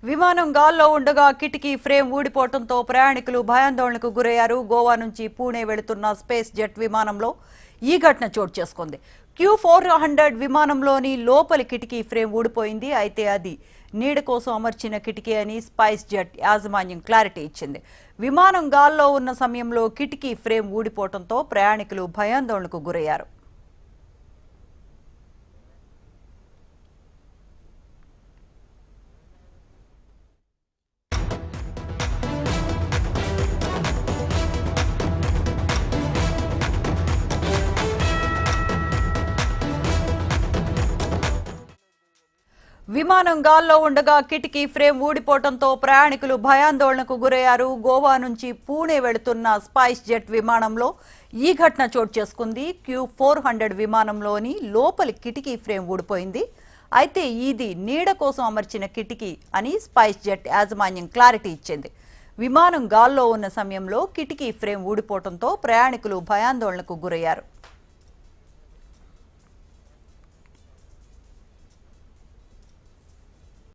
విమానం గాల్లో ఉండగా కిటికీ ఫ్రేమ్ ఊడిపోవడంతో ప్రయాణికులు భయాందోళనకు గురయ్యారు. గోవా నుంచి పూణే వెళుతున్న స్పేస్ జెట్ విమానంలో ఈ ఘటన చోటు చేసుకుంది. Q400 విమానంలోని లోపలి కిటికీ ఫ్రేమ్ ఊడిపోయింది. అయితే అది నీడ కోసం అమర్చిన కిటికీ అని స్పైస్ జెట్ యాజమాన్యం క్లారిటీ ఇచ్చింది. విమానం గాల్లో ఉన్న సమయంలో కిటికీ ఫ్రేమ్ ఊడిపోవడంతో ప్రయాణికులు భయాందోళనకు గురయ్యారు. విమానం గాల్లో ఉండగా కిటికీ ఫ్రేమ్ ఊడిపోవడంతో ప్రయాణికులు భయాందోళనకు గురయ్యారు. గోవా నుంచి పూణే వెళుతున్న స్పైస్ జెట్ విమానంలో ఈ ఘటన చోటు చేసుకుంది. Q400 విమానంలోని లోపలి కిటికీ ఫ్రేమ్ ఊడిపోయింది. అయితే ఇది నీడ కోసం అమర్చిన కిటికీ అని స్పైస్ జెట్ యాజమాన్యం క్లారిటీ ఇచ్చింది. విమానం గాల్లో ఉన్న సమయంలో కిటికీ ఫ్రేమ్ ఊడిపోవడంతో ప్రయాణికులు భయాందోళనకు గురయ్యారు.